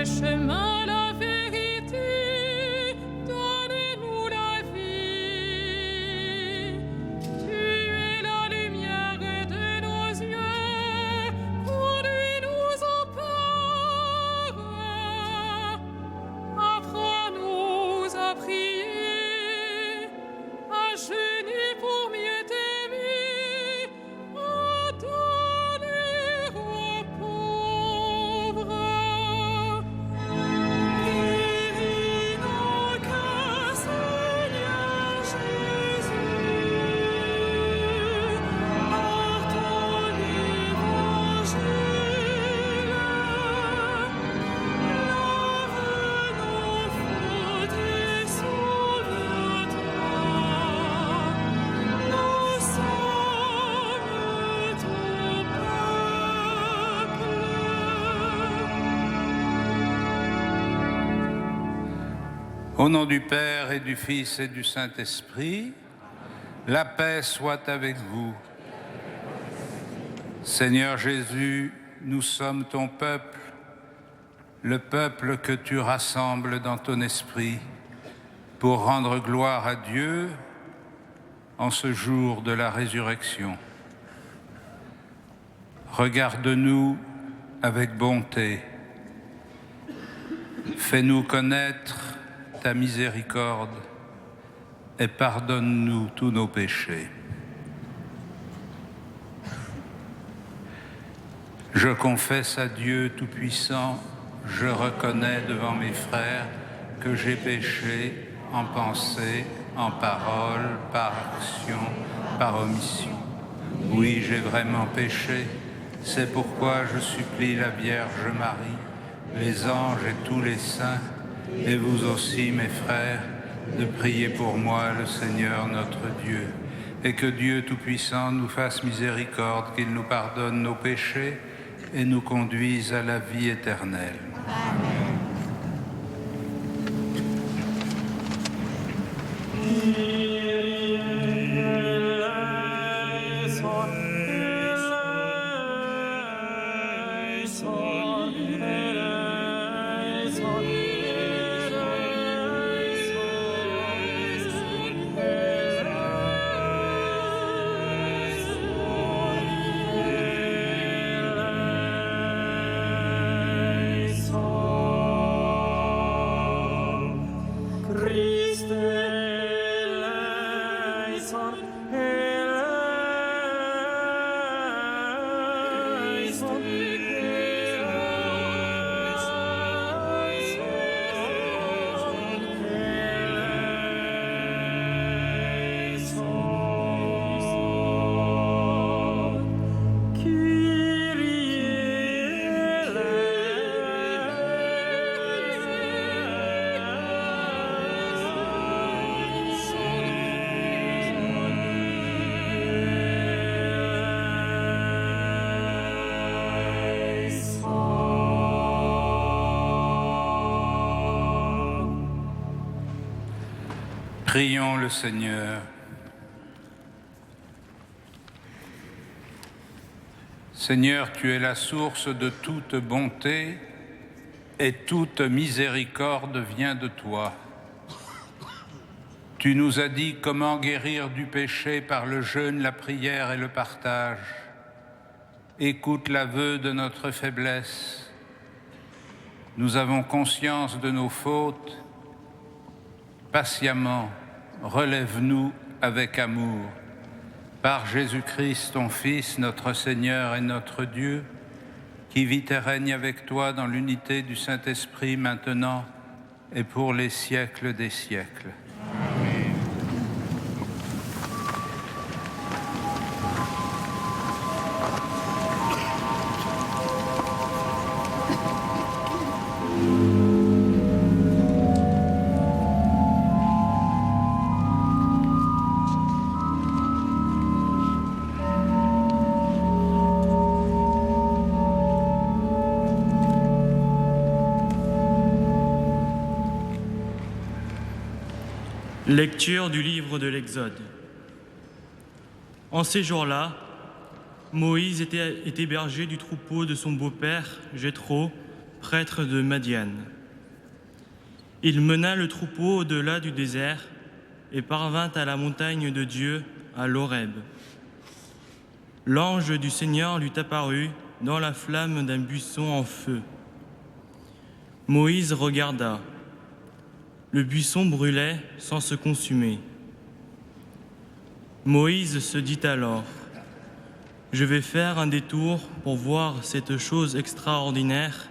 chemin, la vérité, donne-nous la vie. Tu es la lumière de nos yeux, conduis-nous en paix. Apprends-nous à prier, à jeûner pour mieux t'aimer, à donner aux pauvres. Guéris nos cœurs, Seigneur Jésus, par ton évangile. Lave nos fautes et sauve-toi. Nous sommes ton peuple. Au nom du Père et du Fils et du Saint-Esprit, la paix soit avec vous. Seigneur Jésus, nous sommes ton peuple, le peuple que tu rassembles dans ton esprit pour rendre gloire à Dieu en ce jour de la résurrection. Regarde-nous avec bonté. Fais-nous connaître ta miséricorde et pardonne-nous tous nos péchés. Je confesse à Dieu Tout-Puissant, je reconnais devant mes frères que j'ai péché en pensée, en parole, par action, par omission. Oui, j'ai vraiment péché. C'est pourquoi je supplie la Vierge Marie, les anges et tous les saints, et vous aussi, mes frères, de prier pour moi, le Seigneur notre Dieu, et que Dieu Tout-Puissant nous fasse miséricorde, qu'il nous pardonne nos péchés et nous conduise à la vie éternelle. Prions le Seigneur. Seigneur, tu es la source de toute bonté et toute miséricorde vient de toi. Tu nous as dit comment guérir du péché par le jeûne, la prière et le partage. Écoute l'aveu de notre faiblesse. Nous avons conscience de nos fautes. Patiemment, relève-nous avec amour. Par Jésus-Christ, ton Fils, notre Seigneur et notre Dieu, qui vit et règne avec toi dans l'unité du Saint-Esprit maintenant et pour les siècles des siècles. Lecture du livre de l'Exode. En ces jours-là, Moïse était berger du troupeau de son beau-père, Jéthro, prêtre de Madian. Il mena le troupeau au-delà du désert et parvint à la montagne de Dieu, à l'Horeb. L'ange du Seigneur lui apparut dans la flamme d'un buisson en feu. Moïse regarda. Le buisson brûlait sans se consumer. Moïse se dit alors: je vais faire un détour pour voir cette chose extraordinaire.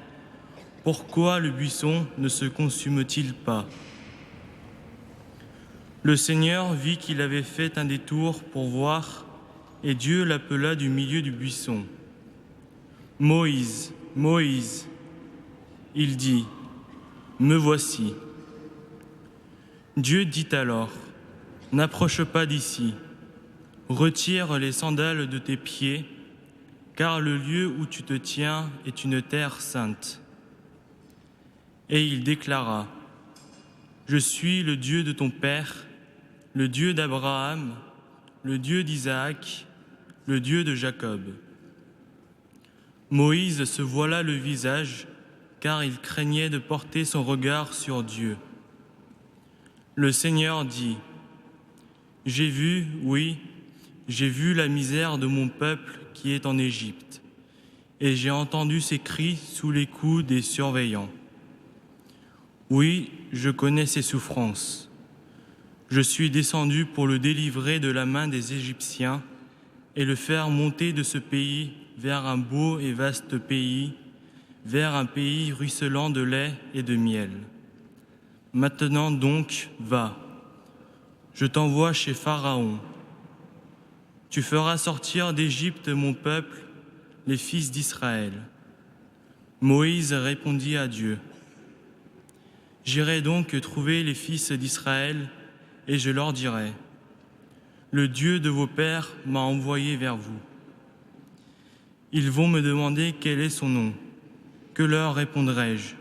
Pourquoi le buisson ne se consume-t-il pas? Le Seigneur vit qu'il avait fait un détour pour voir, et Dieu l'appela du milieu du buisson. Moïse, Moïse. Il dit: me voici. Dieu dit alors: n'approche pas d'ici. Retire les sandales de tes pieds, car le lieu où tu te tiens est une terre sainte. Et il déclara: je suis le Dieu de ton père, le Dieu d'Abraham, le Dieu d'Isaac, le Dieu de Jacob. Moïse se voila le visage, car il craignait de porter son regard sur Dieu. Le Seigneur dit: j'ai vu, oui, j'ai vu la misère de mon peuple qui est en Égypte, et j'ai entendu ses cris sous les coups des surveillants. Oui, je connais ses souffrances. Je suis descendu pour le délivrer de la main des Égyptiens et le faire monter de ce pays vers un beau et vaste pays, vers un pays ruisselant de lait et de miel. Maintenant donc, va, je t'envoie chez Pharaon. Tu feras sortir d'Égypte mon peuple, les fils d'Israël. Moïse répondit à Dieu: j'irai donc trouver les fils d'Israël et je leur dirai: le Dieu de vos pères m'a envoyé vers vous. Ils vont me demander quel est son nom. Que leur répondrai-je?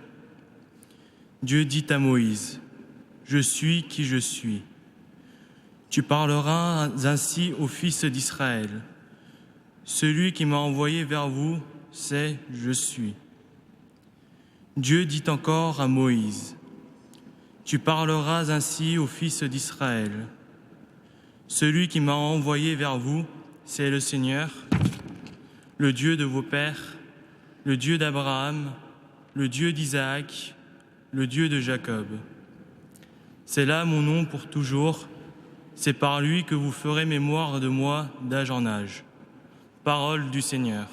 Dieu dit à Moïse: je suis qui je suis. Tu parleras ainsi aux fils d'Israël. Celui qui m'a envoyé vers vous, c'est je suis. Dieu dit encore à Moïse: tu parleras ainsi aux fils d'Israël. Celui qui m'a envoyé vers vous, c'est le Seigneur, le Dieu de vos pères, le Dieu d'Abraham, le Dieu d'Isaac, le Dieu de Jacob. C'est là mon nom pour toujours. C'est par lui que vous ferez mémoire de moi d'âge en âge. Parole du Seigneur.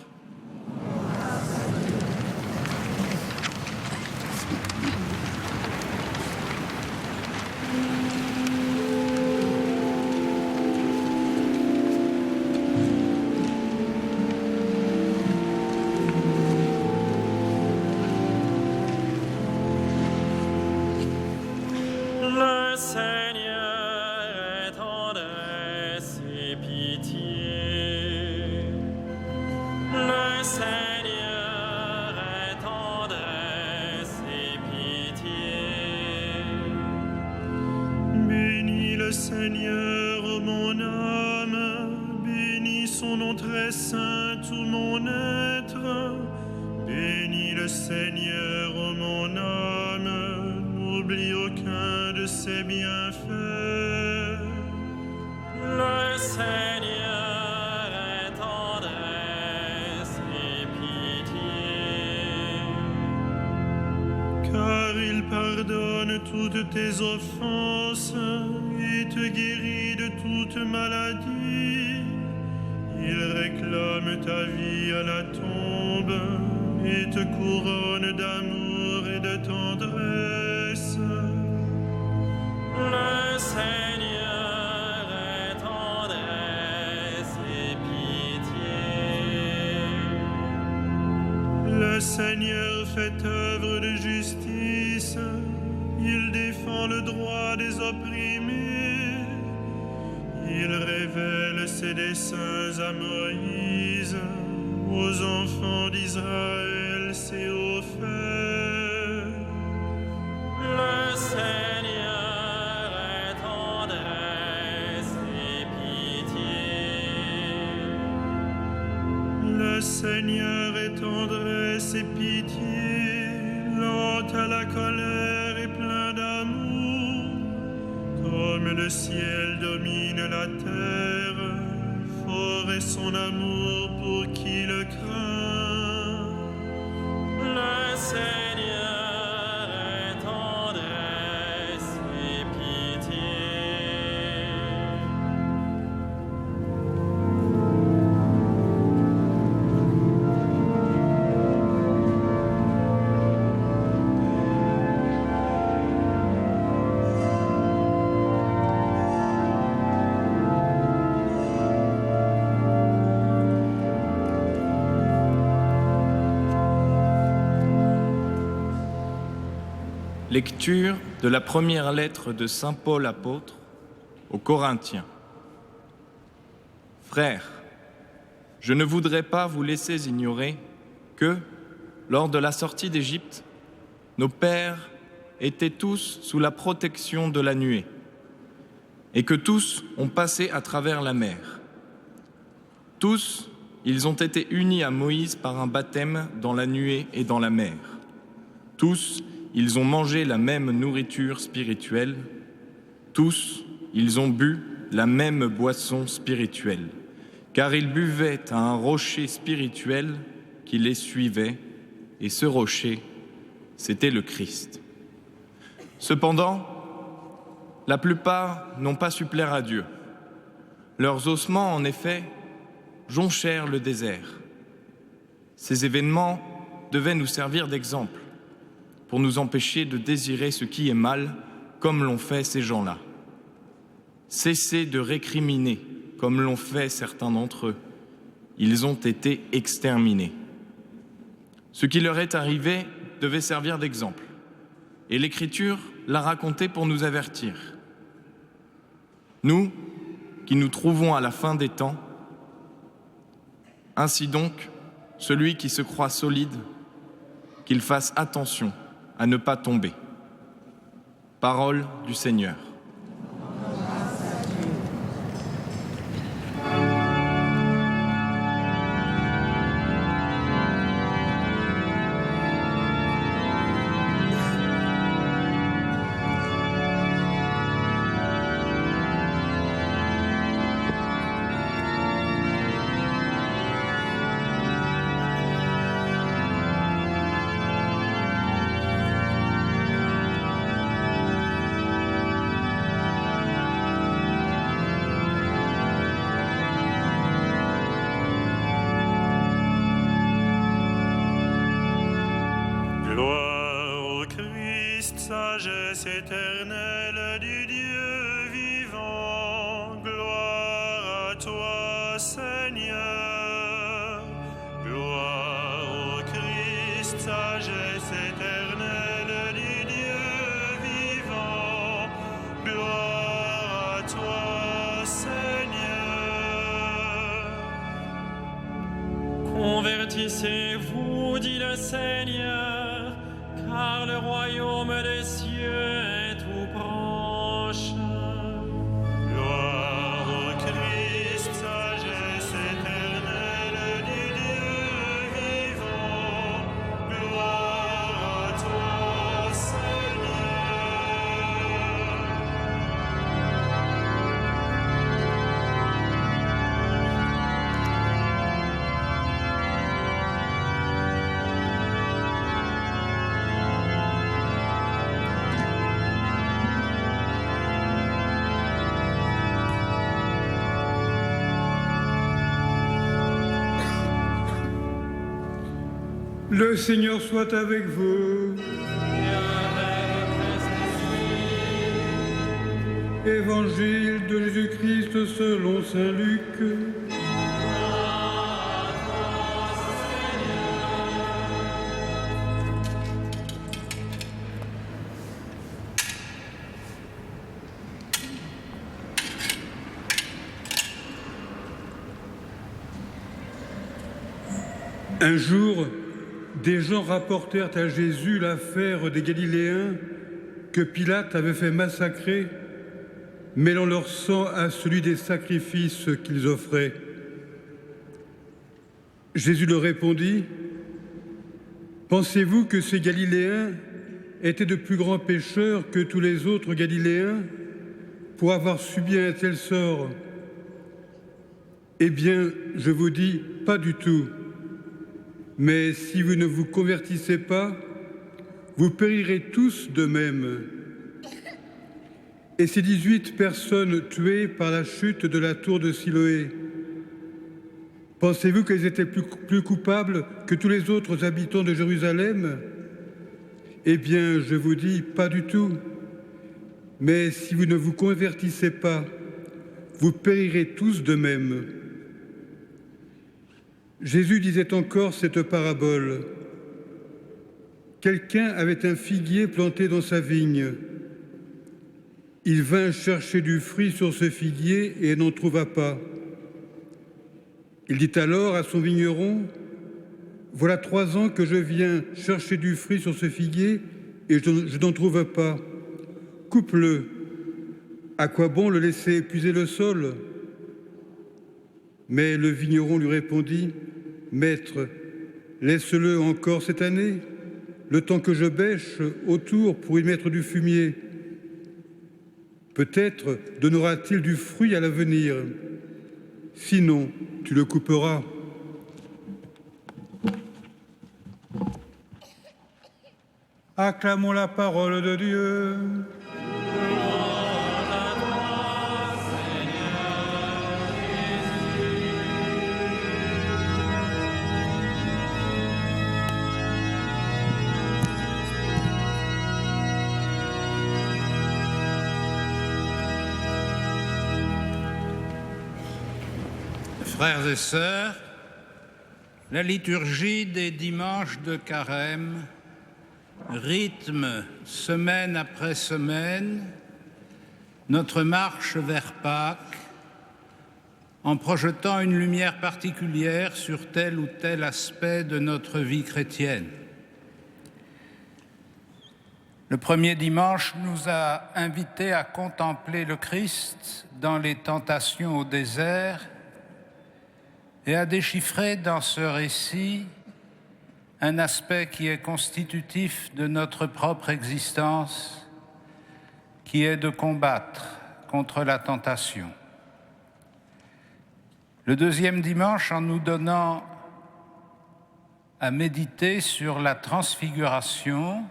Le Seigneur est tendresse et pitié. Le Seigneur est tendresse et pitié. Bénis le Seigneur, ô mon âme, bénis son nom très saint, tout mon être. Bénis le Seigneur, ô mon âme, n'oublie aucun de ses bienfaits. Le Seigneur est tendresse et pitié. Car il pardonne toutes tes offenses et te guérit de toute maladie. Il réclame ta vie à la tombe et te couronne d'amour et de tendresse. Le Seigneur est tendresse et pitié. Le Seigneur fait œuvre de justice, il défend le droit des opprimés, il révèle ses desseins à Moïse, aux enfants d'Israël ses hauts faits. Le Seigneur est tendresse et pitié. Le Seigneur est tendresse et pitié. à la colère et plein d'amour. Comme le ciel domine la terre, fort est son amour pour qui le craint. Le Seigneur est tendresse et pitié. Lecture de la première lettre de saint Paul apôtre aux Corinthiens. Frères, je ne voudrais pas vous laisser ignorer que, lors de la sortie d'Égypte, nos pères étaient tous sous la protection de la nuée, et que tous ont passé à travers la mer. Tous, ils ont été unis à Moïse par un baptême dans la nuée et dans la mer. Tous, ils ont mangé la même nourriture spirituelle. Tous, ils ont bu la même boisson spirituelle, car ils buvaient à un rocher spirituel qui les suivait, et ce rocher, c'était le Christ. Cependant, la plupart n'ont pas su plaire à Dieu. Leurs ossements, en effet, jonchèrent le désert. Ces événements devaient nous servir d'exemple pour nous empêcher de désirer ce qui est mal, comme l'ont fait ces gens-là. Cessez de récriminer, comme l'ont fait certains d'entre eux. Ils ont été exterminés. Ce qui leur est arrivé devait servir d'exemple, et l'Écriture l'a raconté pour nous avertir. Nous, qui nous trouvons à la fin des temps, ainsi donc, celui qui se croit solide, qu'il fasse attention à ne pas tomber. Parole du Seigneur. Sagesse éternelle du Dieu vivant, gloire à toi, Seigneur. Gloire au Christ, sagesse éternelle du Dieu vivant, gloire à toi, Seigneur. Convertissez-vous, dit le Seigneur, car le royaume des cieux est tout proche. Gloire au Christ, sagesse éternelle du Dieu vivant. Gloire à toi, Le Seigneur soit avec vous. Évangile de Jésus-Christ selon saint Luc. Un jour, des gens rapportèrent à Jésus l'affaire des Galiléens que Pilate avait fait massacrer, mêlant leur sang à celui des sacrifices qu'ils offraient. Jésus leur répondit : « Pensez-vous que ces Galiléens était de plus grands pécheurs que tous les autres Galiléens pour avoir subi un tel sort? Eh bien, je vous dis, pas du tout. Mais si vous ne vous convertissez pas, vous périrez tous de même. Et ces 18 personnes tuées par la chute de la tour de Siloé, pensez-vous qu'elles étaient plus coupables que tous les autres habitants de Jérusalem? Eh bien, je vous dis, pas du tout. Mais si vous ne vous convertissez pas, vous périrez tous de même. Jésus disait encore cette parabole. Quelqu'un avait un figuier planté dans sa vigne. Il vint chercher du fruit sur ce figuier et n'en trouva pas. Il dit alors à son vigneron, « Voilà 3 ans que je viens chercher du fruit sur ce figuier et je n'en trouve pas. Coupe-le. À quoi bon le laisser épuiser le sol ?» Mais le vigneron lui répondit, « Maître, laisse-le encore cette année, le temps que je bêche autour pour y mettre du fumier. Peut-être donnera-t-il du fruit à l'avenir. Sinon, tu le couperas. » Acclamons la parole de Dieu. Frères et sœurs, la liturgie des dimanches de Carême rythme semaine après semaine notre marche vers Pâques en projetant une lumière particulière sur tel ou tel aspect de notre vie chrétienne. Le premier dimanche nous a invités à contempler le Christ dans les tentations au désert et à déchiffrer dans ce récit un aspect qui est constitutif de notre propre existence, qui est de combattre contre la tentation. Le deuxième dimanche, en nous donnant à méditer sur la transfiguration,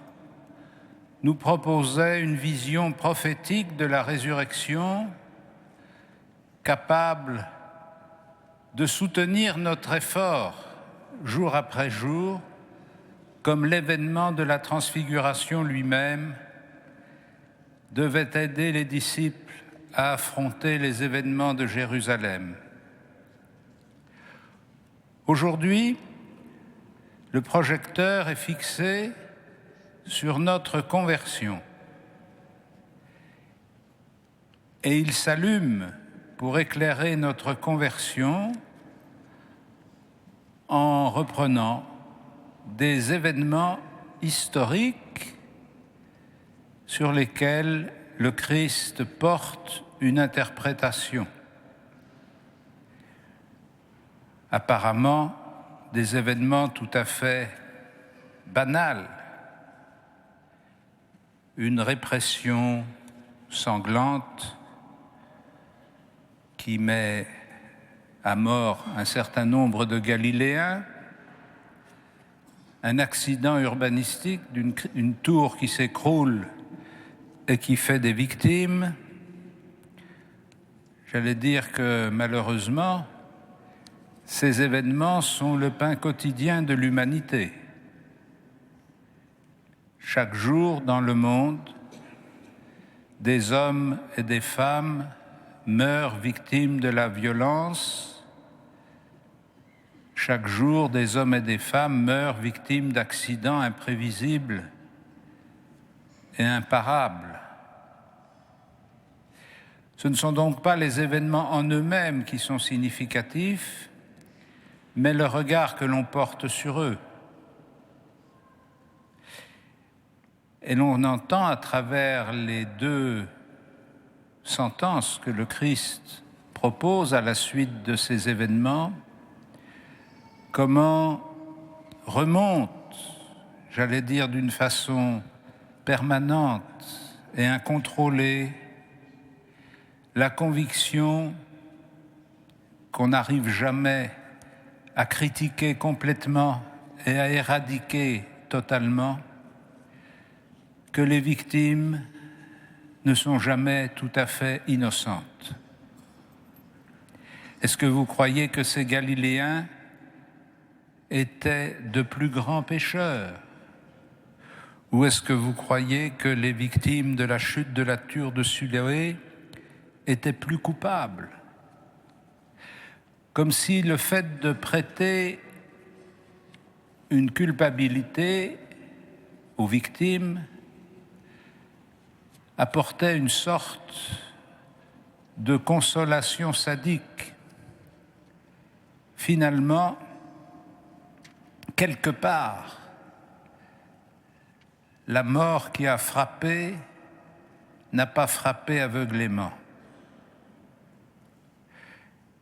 nous proposait une vision prophétique de la résurrection, capable de soutenir notre effort jour après jour, comme l'événement de la transfiguration lui-même devait aider les disciples à affronter les événements de Jérusalem. Aujourd'hui, le projecteur est fixé sur notre conversion et il s'allume pour éclairer notre conversion en reprenant des événements historiques sur lesquels le Christ porte une interprétation. Apparemment, des événements tout à fait banals. Une répression sanglante qui met à mort un certain nombre de Galiléens, un accident urbanistique d'une tour qui s'écroule et qui fait des victimes. J'allais dire que malheureusement, ces événements sont le pain quotidien de l'humanité. Chaque jour dans le monde, des hommes et des femmes meurent victimes de la violence. Chaque jour, des hommes et des femmes meurent victimes d'accidents imprévisibles et imparables. Ce ne sont donc pas les événements en eux-mêmes qui sont significatifs, mais le regard que l'on porte sur eux. Et l'on entend à travers les 2 sentences que le Christ propose à la suite de ces événements, comment remonte, j'allais dire d'une façon permanente et incontrôlée, la conviction qu'on n'arrive jamais à critiquer complètement et à éradiquer totalement, que les victimes ne sont jamais tout à fait innocentes. Est-ce que vous croyez que ces Galiléens étaient de plus grands pécheurs? Ou est-ce que vous croyez que les victimes de la chute de la tour de Siloé étaient plus coupables? Comme si le fait de prêter une culpabilité aux victimes apportait une sorte de consolation sadique. Finalement, quelque part, la mort qui a frappé n'a pas frappé aveuglément.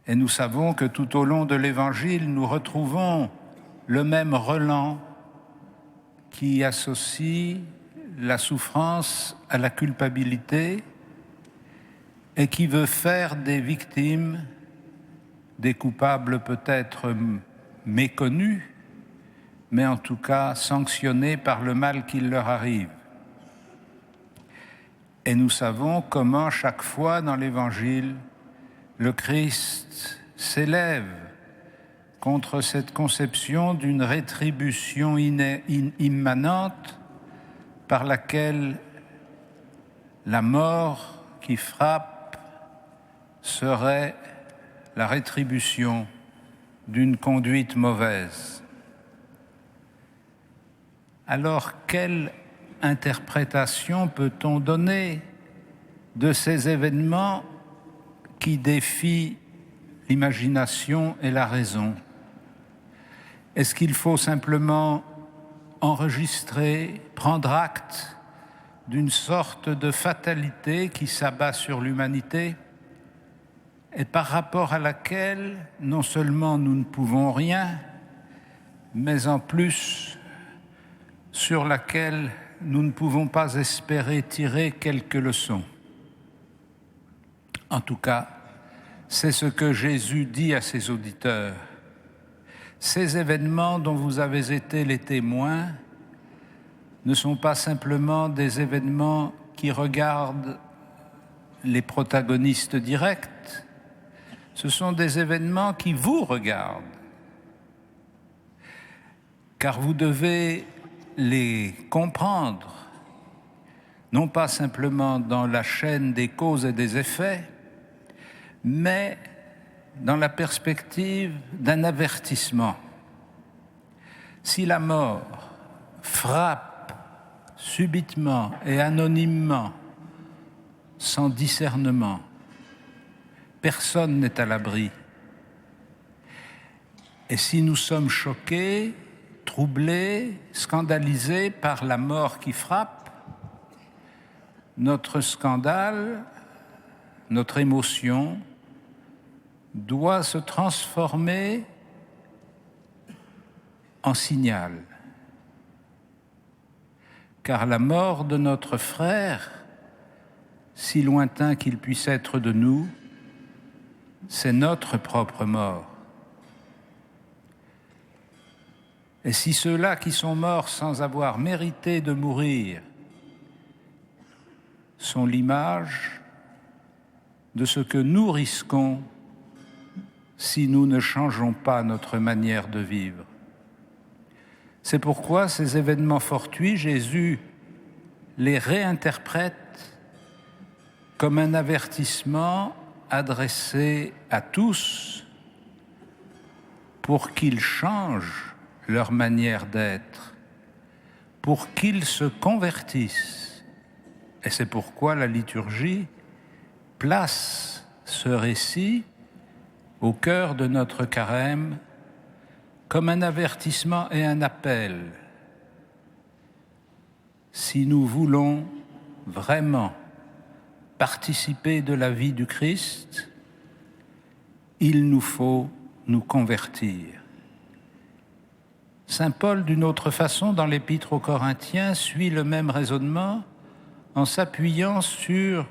Et nous savons que tout au long de l'Évangile, nous retrouvons le même relent qui associe la souffrance à la culpabilité et qui veut faire des victimes des coupables peut-être méconnus, mais en tout cas sanctionnés par le mal qui leur arrive. Et nous savons comment chaque fois dans l'Évangile, le Christ s'élève contre cette conception d'une rétribution immanente par laquelle la mort qui frappe serait la rétribution d'une conduite mauvaise. Alors, quelle interprétation peut-on donner de ces événements qui défient l'imagination et la raison? Est-ce qu'il faut simplement enregistrer, prendre acte d'une sorte de fatalité qui s'abat sur l'humanité et par rapport à laquelle non seulement nous ne pouvons rien, mais en plus sur laquelle nous ne pouvons pas espérer tirer quelques leçons? En tout cas, c'est ce que Jésus dit à ses auditeurs. Ces événements dont vous avez été les témoins ne sont pas simplement des événements qui regardent les protagonistes directs, ce sont des événements qui vous regardent, car vous devez les comprendre, non pas simplement dans la chaîne des causes et des effets, mais dans la perspective d'un avertissement. Si la mort frappe subitement et anonymement, sans discernement, personne n'est à l'abri. Et si nous sommes choqués, troublés, scandalisés par la mort qui frappe, notre scandale, notre émotion doit se transformer en signal. Car la mort de notre frère, si lointain qu'il puisse être de nous, c'est notre propre mort. Et si ceux-là qui sont morts sans avoir mérité de mourir sont l'image de ce que nous risquons si nous ne changeons pas notre manière de vivre. C'est pourquoi ces événements fortuits, Jésus les réinterprète comme un avertissement adressé à tous pour qu'ils changent leur manière d'être, pour qu'ils se convertissent. Et c'est pourquoi la liturgie place ce récit au cœur de notre carême comme un avertissement et un appel. Si nous voulons vraiment participer de la vie du Christ, il nous faut nous convertir. Saint Paul, d'une autre façon, dans l'Épître aux Corinthiens, suit le même raisonnement en s'appuyant sur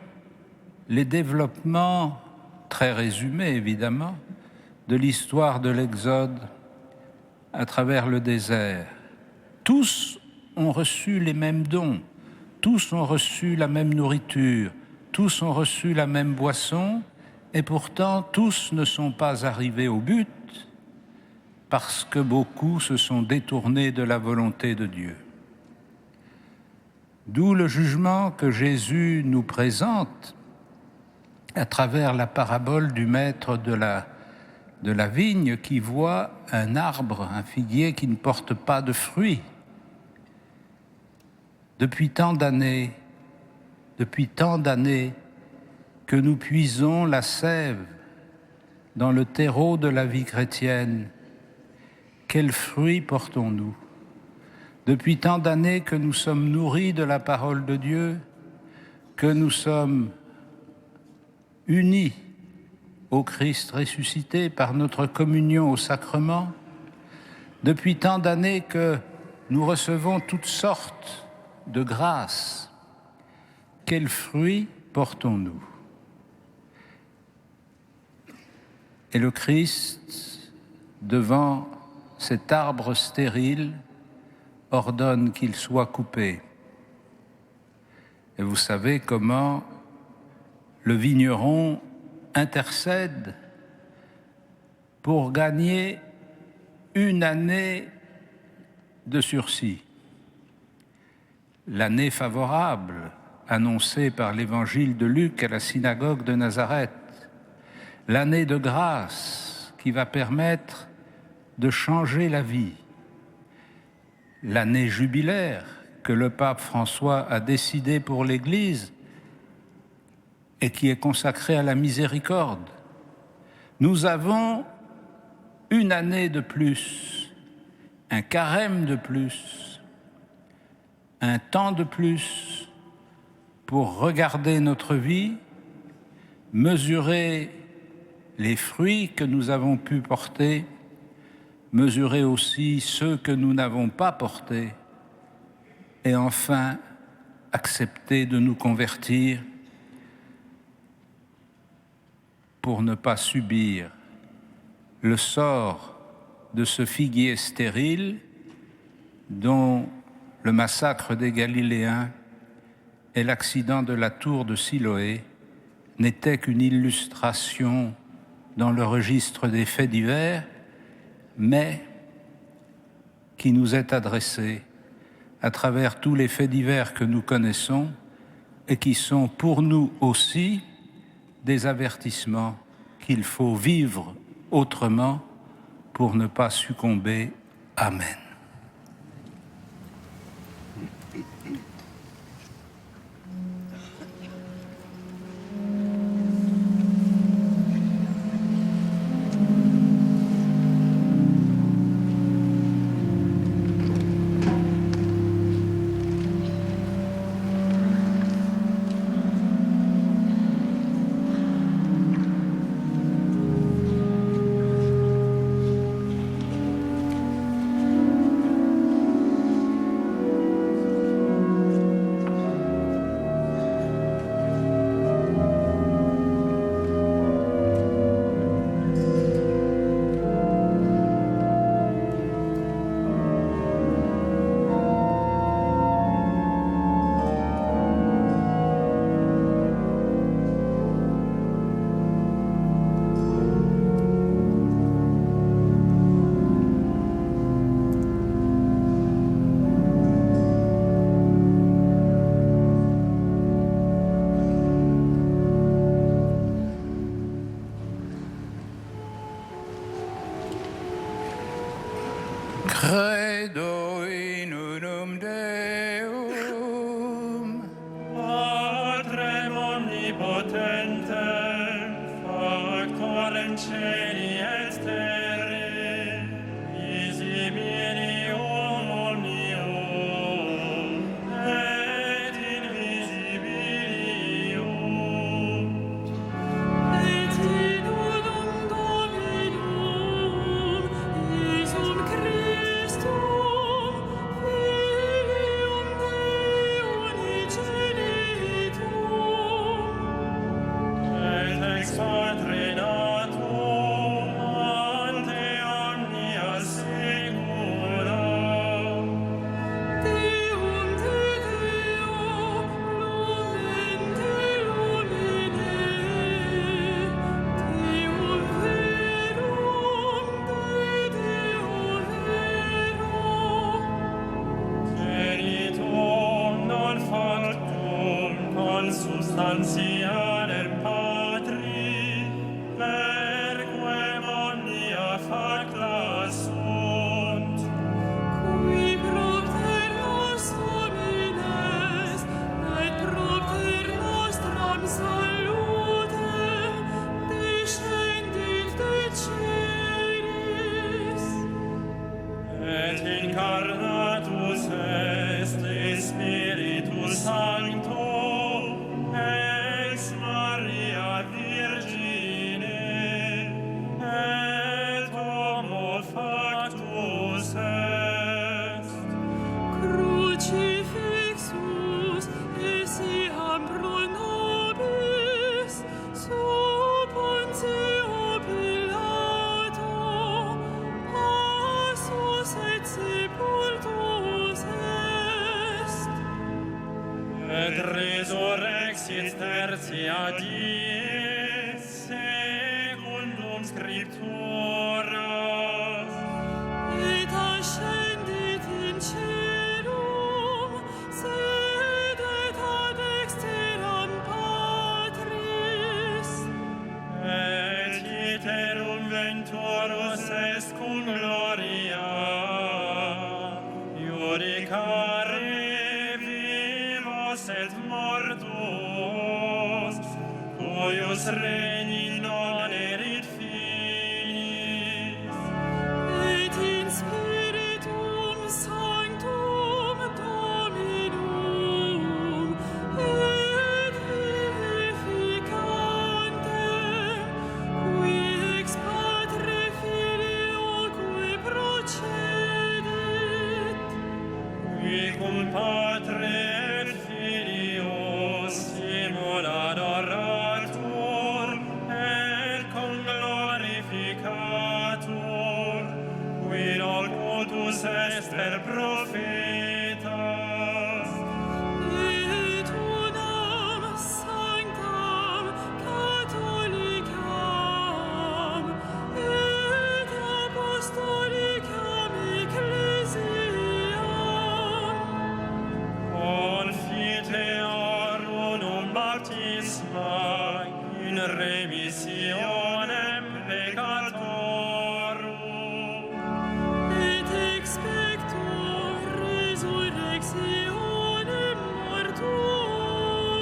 les développements, très résumés évidemment, de l'histoire de l'Exode à travers le désert. Tous ont reçu les mêmes dons, tous ont reçu la même nourriture, tous ont reçu la même boisson, et pourtant tous ne sont pas arrivés au but, parce que beaucoup se sont détournés de la volonté de Dieu. D'où le jugement que Jésus nous présente à travers la parabole du maître de la vigne qui voit un arbre, un figuier qui ne porte pas de fruits. Depuis tant d'années que nous puisons la sève dans le terreau de la vie chrétienne, quels fruits portons-nous? Depuis tant d'années que nous sommes nourris de la parole de Dieu, que nous sommes unis au Christ ressuscité par notre communion au sacrement, depuis tant d'années que nous recevons toutes sortes de grâces, quels fruits portons-nous? Et le Christ, devant cet arbre stérile, ordonne qu'il soit coupé. Et vous savez comment le vigneron intercède pour gagner une année de sursis. L'année favorable annoncée par l'évangile de Luc à la synagogue de Nazareth. L'année de grâce qui va permettre de changer la vie. L'année jubilaire que le pape François a décidé pour l'Église et qui est consacrée à la miséricorde. Nous avons une année de plus, un carême de plus, un temps de plus pour regarder notre vie, mesurer les fruits que nous avons pu porter, mesurer aussi ceux que nous n'avons pas portés, et enfin accepter de nous convertir pour ne pas subir le sort de ce figuier stérile dont le massacre des Galiléens et l'accident de la tour de Siloé n'étaient qu'une illustration dans le registre des faits divers, mais qui nous est adressée à travers tous les faits divers que nous connaissons et qui sont pour nous aussi des avertissements qu'il faut vivre autrement pour ne pas succomber. Amen. Credo in unum Deum, Patrem omnipotentem, factorem celi et terrae, visibilium omnium et invisibilium. Et in unum Dominum, Iesum Christum, consubstantialem Patri, verquem omnia facta sunt. Qui propter nos homines, et propter nostram salutem, descendit de celis. Et incarnatus est Spiritus Sancto ex Maria Virgine, et homo factus est. Crucifixus essiam pro nobis, sub Pontio Pilato, passus et sepultus est. Et resurrexit tertia die secundum Scripturas, Et ascendit in caelum, sedet ad dexteram Patris. et iterum venturus est cum gloria, iudicare vivos et mortuos, cuius regni non erit finis. Et in Spiritum Sanctum Dominum, et vivificantem, qui ex Patre Filioque procedit, Qui cum Patre et Filio simul adoratur et cum glorificatur, qui locutus est per prophetas. et unam sanctam Catholicam et apostolicam ecclesiam, Confiteor unum baptisma in remissionem peccatorum, et expecto resurrectionem mortuorum,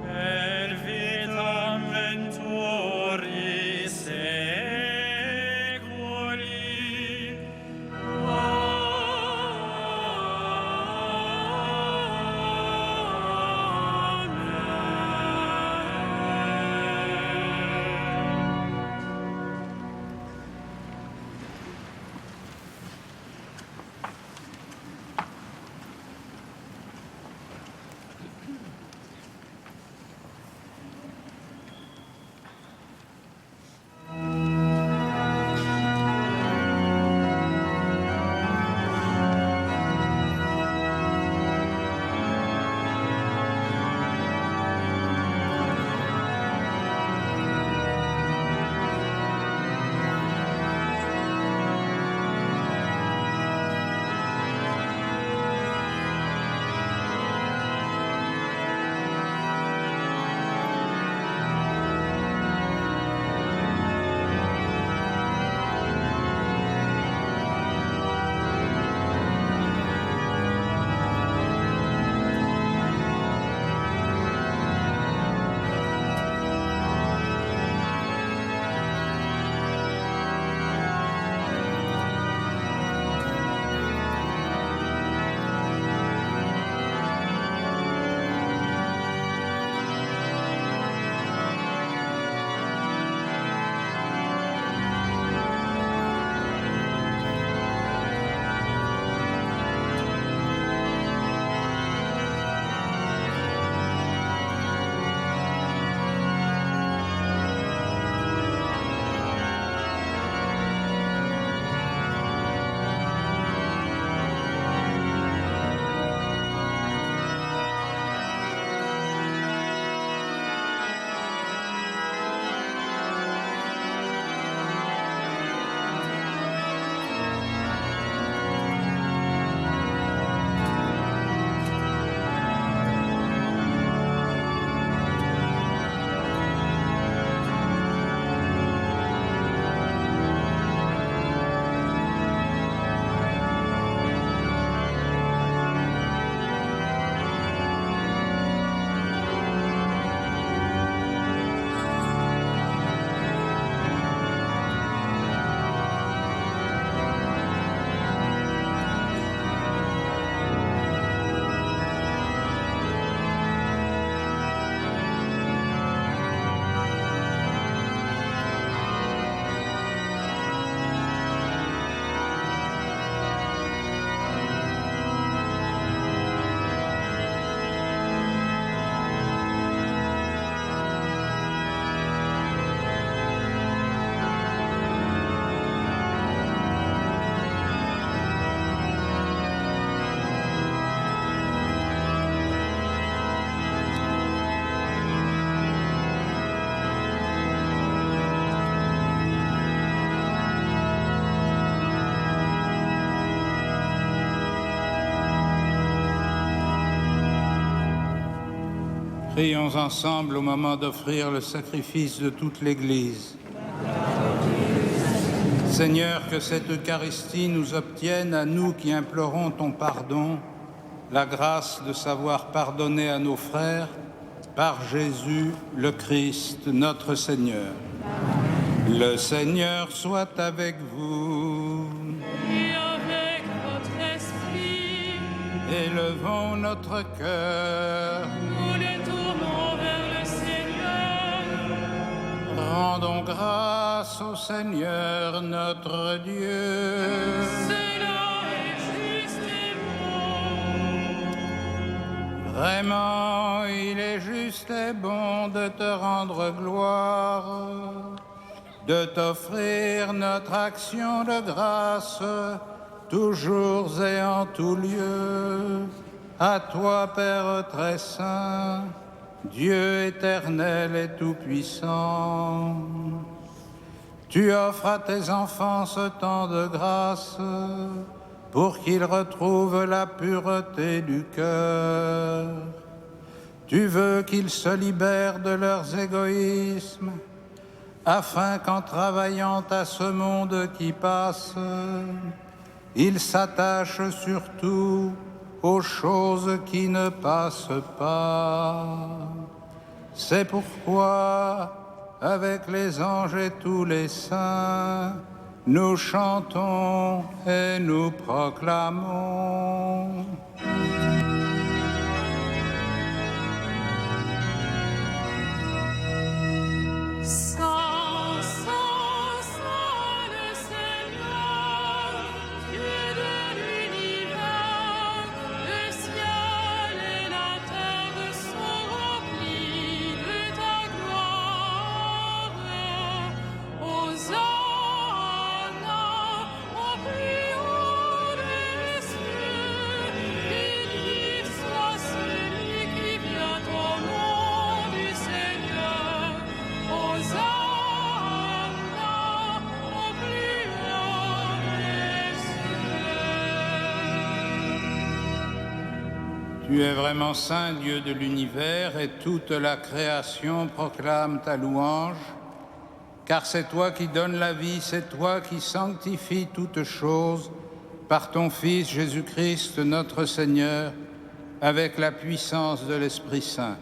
et vitam venturi seculi. Amen. Prions ensemble au moment d'offrir le sacrifice de toute l'Église. Seigneur, que cette Eucharistie nous obtienne, à nous qui implorons ton pardon, la grâce de savoir pardonner à nos frères par Jésus le Christ, notre Seigneur. Le Seigneur soit avec vous. Et avec votre esprit. Élevons notre cœur. Nous le tournons vers le Seigneur. Rendons grâce au Seigneur notre Dieu. Cela est juste et bon. Vraiment, il est juste et bon de te rendre gloire, de t'offrir notre action de grâce, toujours et en tout lieu. À toi, Père très saint, Dieu éternel et tout-puissant, tu offres à tes enfants ce temps de grâce pour qu'ils retrouvent la pureté du cœur. Tu veux qu'ils se libèrent de leurs égoïsmes, afin qu'en travaillant à ce monde qui passe, ils s'attachent surtout aux choses qui ne passent pas. C'est pourquoi, avec les anges et tous les saints, nous chantons et nous proclamons. Saint, Saint, Saint, le Seigneur, Dieu de l'univers, le ciel et la terre sont remplis de ta gloire. Hosanna au plus haut des cieux, béni soit celui qui vient au nom du Seigneur. Hosanna au plus haut des cieux. Tu es vraiment saint, Dieu de l'univers, et toute la création proclame ta louange, car c'est toi qui donnes la vie, c'est toi qui sanctifies toutes choses par ton Fils Jésus-Christ, notre Seigneur, avec la puissance de l'Esprit Saint.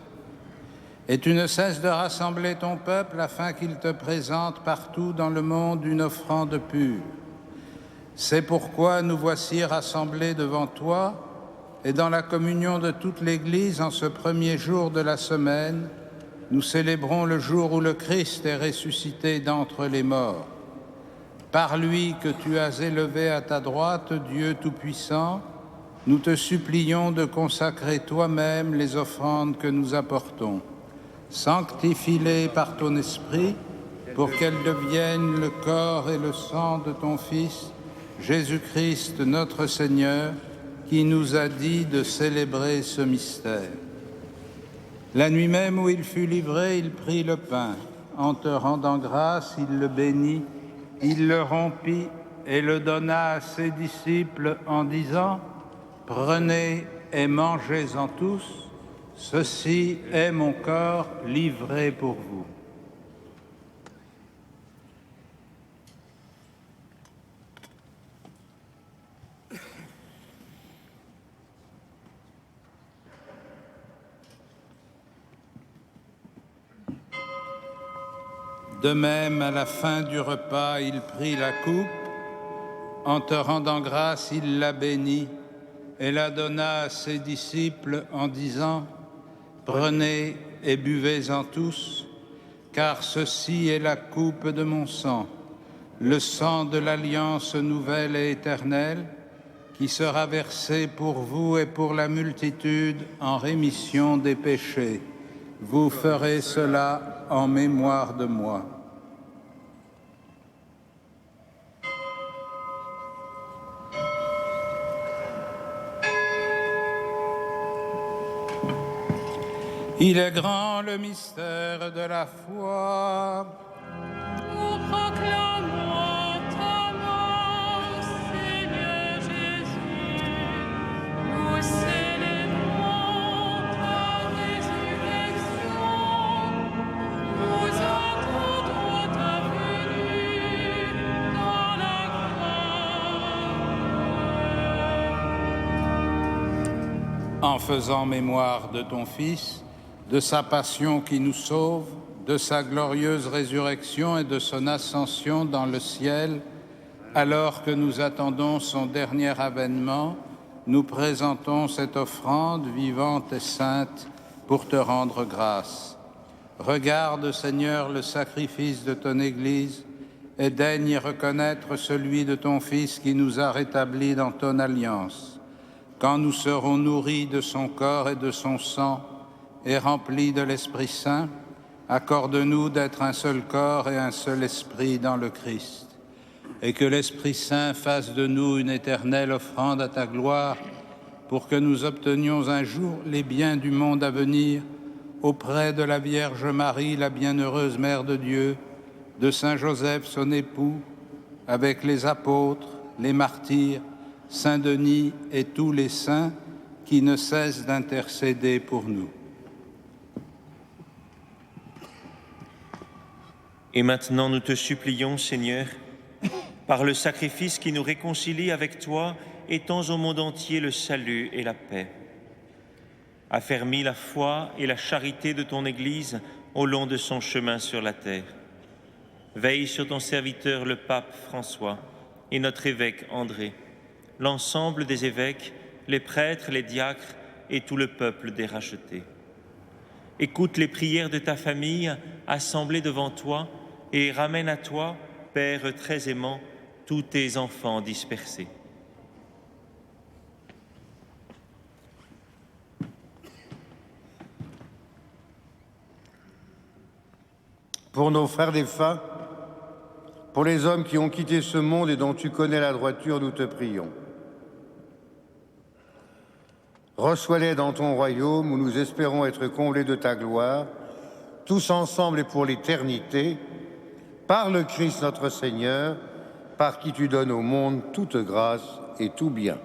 Et tu ne cesses de rassembler ton peuple afin qu'il te présente partout dans le monde une offrande pure. C'est pourquoi nous voici rassemblés devant toi et dans la communion de toute l'Église en ce premier jour de la semaine, nous célébrons le jour où le Christ est ressuscité d'entre les morts. Par lui que tu as élevé à ta droite, Dieu Tout-Puissant, nous te supplions de consacrer toi-même les offrandes que nous apportons. Sanctifie-les par ton esprit pour qu'elles deviennent le corps et le sang de ton Fils, Jésus-Christ notre Seigneur, qui nous a dit de célébrer ce mystère. La nuit même où il fut livré, il prit le pain. En te rendant grâce, il le bénit, il le rompit et le donna à ses disciples en disant : « Prenez et mangez-en tous. Ceci est mon corps livré pour vous. » De même, à la fin du repas, il prit la coupe. En te rendant grâce, il la bénit et la donna à ses disciples en disant : « Prenez et buvez-en tous, car ceci est la coupe de mon sang, le sang de l'alliance nouvelle et éternelle, qui sera versé pour vous et pour la multitude en rémission des péchés. Vous ferez cela en mémoire de moi. » Il est grand le mystère de la foi. Nous proclamons ta mort, Seigneur Jésus. Nous célébrons ta résurrection. en faisant mémoire de ton Fils, de sa passion qui nous sauve, de sa glorieuse résurrection et de son ascension dans le ciel, alors que nous attendons son dernier avènement, nous présentons cette offrande vivante et sainte pour te rendre grâce. Regarde, Seigneur, le sacrifice de ton Église et daigne y reconnaître celui de ton Fils qui nous a rétablis dans ton alliance. Quand nous serons nourris de son corps et de son sang et remplis de l'Esprit Saint, accorde-nous d'être un seul corps et un seul esprit dans le Christ, et que l'Esprit Saint fasse de nous une éternelle offrande à ta gloire, pour que nous obtenions un jour les biens du monde à venir, auprès de la Vierge Marie, la bienheureuse Mère de Dieu, de Saint Joseph, son époux, avec les apôtres, les martyrs, Saint Denis et tous les saints qui ne cessent d'intercéder pour nous. Et maintenant, nous te supplions, Seigneur, par le sacrifice qui nous réconcilie avec toi, étends au monde entier le salut et la paix. Affermis la foi et la charité de ton Église au long de son chemin sur la terre. Veille sur ton serviteur le pape François et notre évêque André, l'ensemble des évêques, les prêtres, les diacres et tout le peuple des rachetés. Écoute les prières de ta famille assemblée devant toi et ramène à toi, Père très aimant, tous tes enfants dispersés. Pour nos frères défunts, pour les hommes qui ont quitté ce monde et dont tu connais la droiture, nous te prions. Reçois-les dans ton royaume où nous espérons être comblés de ta gloire, tous ensemble et pour l'éternité, par le Christ notre Seigneur, par qui tu donnes au monde toute grâce et tout bien.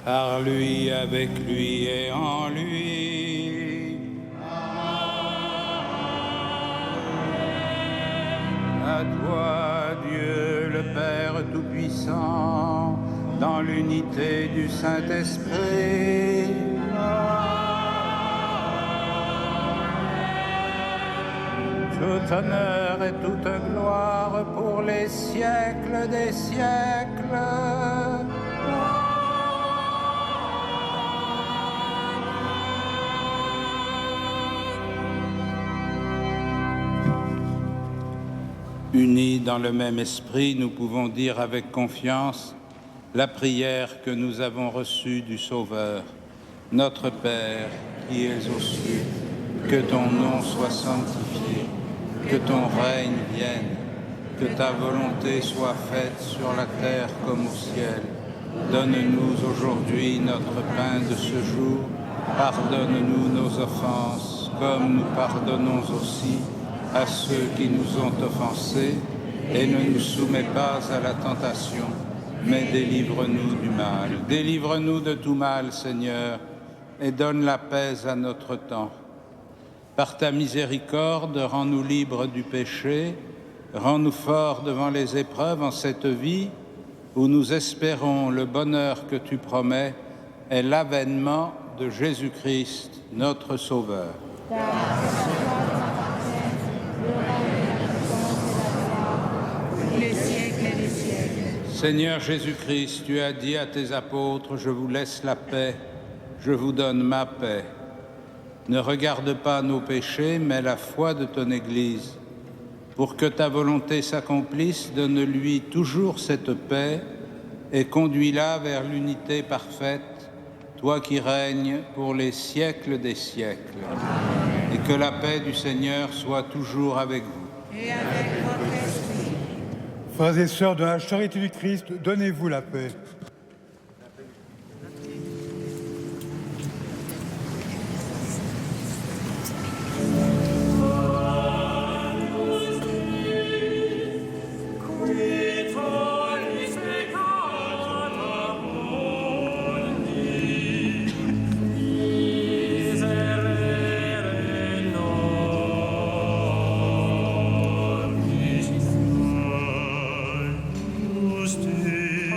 Par lui, avec lui et en lui. À toi, Dieu le Père Tout-Puissant, dans l'unité du Saint-Esprit. Tout honneur et toute gloire pour les siècles des siècles. Unis dans le même esprit, nous pouvons dire avec confiance la prière que nous avons reçue du Sauveur. Notre Père, qui es aux cieux, que ton nom soit sanctifié, que ton règne vienne, que ta volonté soit faite sur la terre comme au ciel. Donne-nous aujourd'hui notre pain de ce jour. Pardonne-nous nos offenses, comme nous pardonnons aussi à ceux qui nous ont offensés, et ne nous soumets pas à la tentation, mais délivre-nous du mal. Délivre-nous de tout mal, Seigneur, et donne la paix à notre temps. Par ta miséricorde, rends-nous libres du péché, rends-nous forts devant les épreuves en cette vie où nous espérons le bonheur que tu promets et l'avènement de Jésus-Christ, notre Sauveur. Seigneur Jésus-Christ, tu as dit à tes apôtres, je vous laisse la paix, je vous donne ma paix. Ne regarde pas nos péchés, mais la foi de ton Église. Pour que ta volonté s'accomplisse, donne-lui toujours cette paix et conduis-la vers l'unité parfaite, toi qui règnes pour les siècles des siècles. Et que la paix du Seigneur soit toujours avec vous. Et avec votre esprit. Frères et sœurs de la charité du Christ, donnez-vous la paix. Stay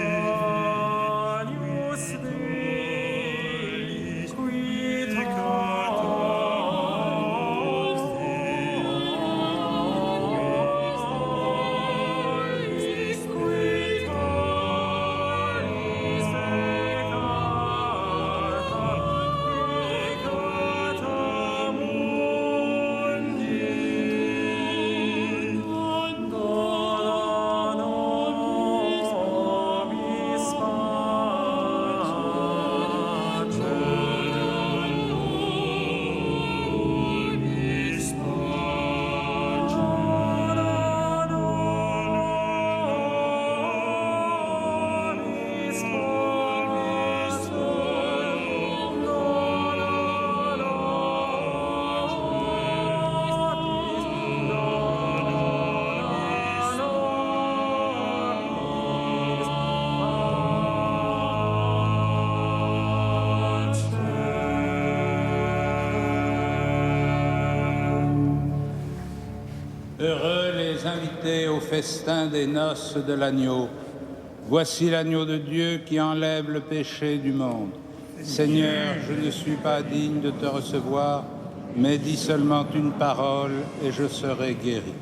Heureux les invités au festin des noces de l'agneau. Voici l'agneau de Dieu qui enlève le péché du monde. Seigneur, je ne suis pas digne de te recevoir, mais dis seulement une parole et je serai guéri.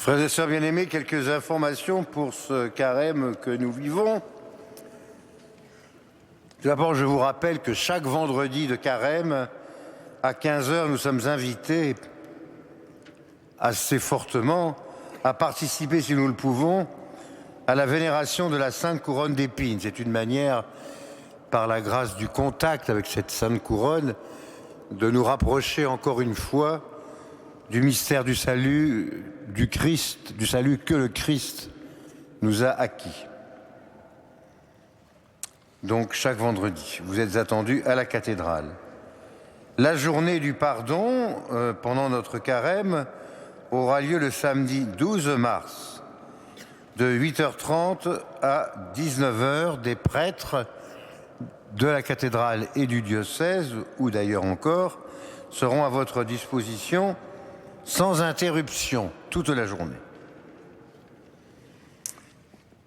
Frères et sœurs bien-aimés, quelques informations pour ce carême que nous vivons. Tout d'abord, je vous rappelle que chaque vendredi de carême, à 15h, nous sommes invités assez fortement à participer, si nous le pouvons, à la vénération de la Sainte Couronne d'Épines. C'est une manière, par la grâce du contact avec cette Sainte Couronne, de nous rapprocher encore une fois du mystère du salut, du Christ, du salut que le Christ nous a acquis. Donc chaque vendredi, vous êtes attendus à la cathédrale. La journée du pardon, pendant notre carême, aura lieu le samedi 12 mars, de 8h30 à 19h. Des prêtres de la cathédrale et du diocèse, ou d'ailleurs encore, seront à votre disposition sans interruption toute la journée.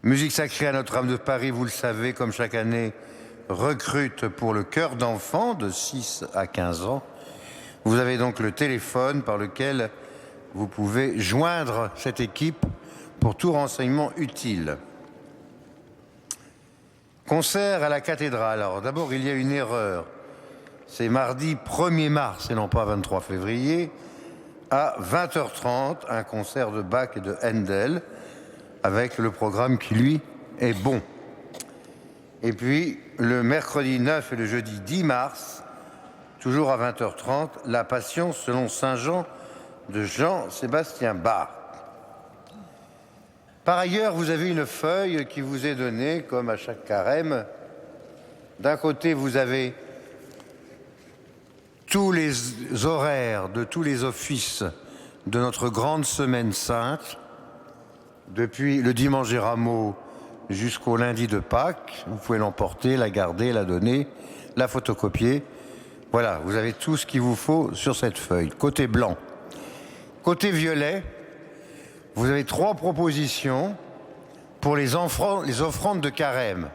Musique sacrée à Notre-Dame de Paris, vous le savez, comme chaque année, recrute pour le chœur d'enfants de 6 à 15 ans. Vous avez donc le téléphone par lequel vous pouvez joindre cette équipe pour tout renseignement utile. Concert à la cathédrale. Alors d'abord, il y a une erreur. C'est mardi 1er mars et non pas 23 février. À 20h30, un concert de Bach et de Handel, avec le programme qui, lui, est bon. Et puis, le mercredi 9 et le jeudi 10 mars, toujours à 20h30, la Passion selon Saint Jean de Jean-Sébastien Bach. Par ailleurs, vous avez une feuille qui vous est donnée, comme à chaque carême. D'un côté, vous avez tous les horaires de tous les offices de notre grande semaine sainte, depuis le dimanche des Rameaux jusqu'au lundi de Pâques. Vous pouvez l'emporter, la garder, la donner, la photocopier. Voilà, vous avez tout ce qu'il vous faut sur cette feuille. Côté blanc. Côté violet, vous avez 3 propositions pour les offrandes de carême.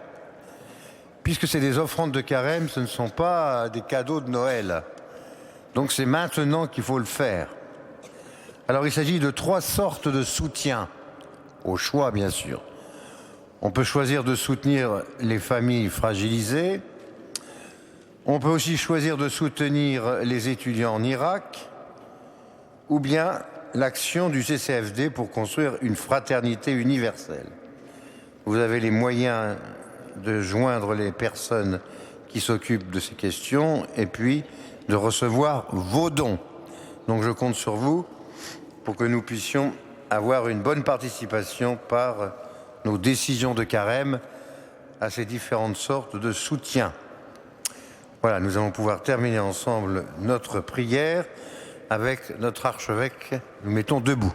Puisque c'est des offrandes de carême, ce ne sont pas des cadeaux de Noël. Donc c'est maintenant qu'il faut le faire. Alors il s'agit de 3 sortes de soutien, au choix bien sûr. On peut choisir de soutenir les familles fragilisées. On peut aussi choisir de soutenir les étudiants en Irak, ou bien l'action du CCFD pour construire une fraternité universelle. Vous avez les moyens de joindre les personnes qui s'occupent de ces questions et puis de recevoir vos dons. Donc je compte sur vous pour que nous puissions avoir une bonne participation par nos décisions de carême à ces différentes sortes de soutien. Voilà, nous allons pouvoir terminer ensemble notre prière avec notre archevêque. Nous mettons debout.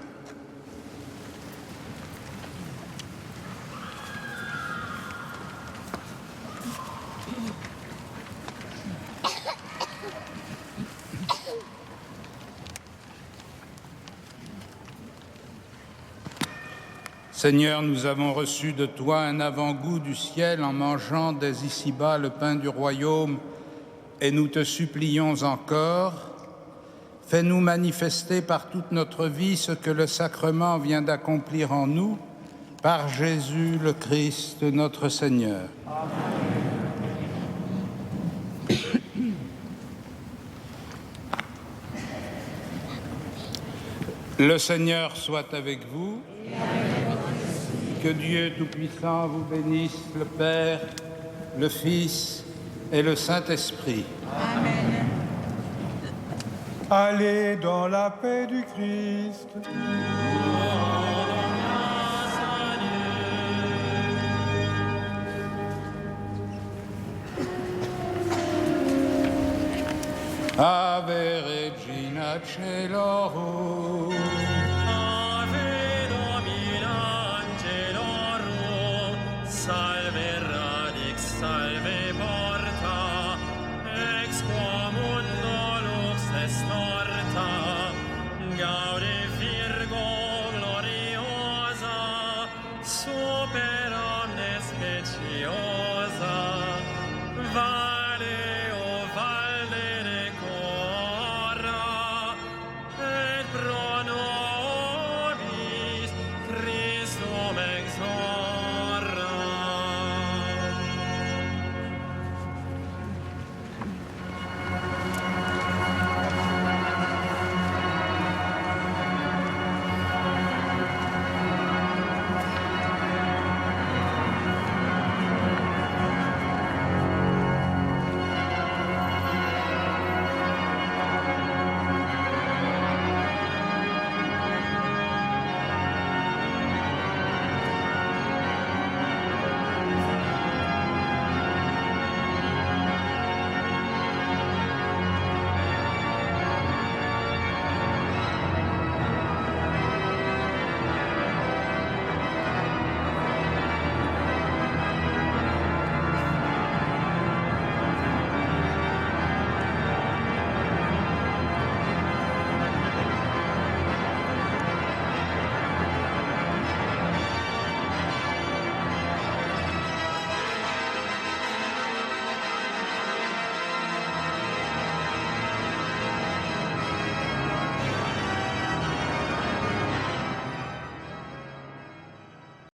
Seigneur, nous avons reçu de toi un avant-goût du ciel en mangeant dès ici-bas le pain du royaume, et nous te supplions encore, fais-nous manifester par toute notre vie ce que le sacrement vient d'accomplir en nous, par Jésus le Christ, notre Seigneur. Amen. Le Seigneur soit avec vous. Que Dieu Tout-Puissant vous bénisse, le Père, le Fils et le Saint-Esprit. Amen. Allez dans la paix du Christ. Ave Regina Caelorum. Salve radix, salve porta, ex quo mundo lux est torta, gaude Virgo gloriosa, super omnes speciosa.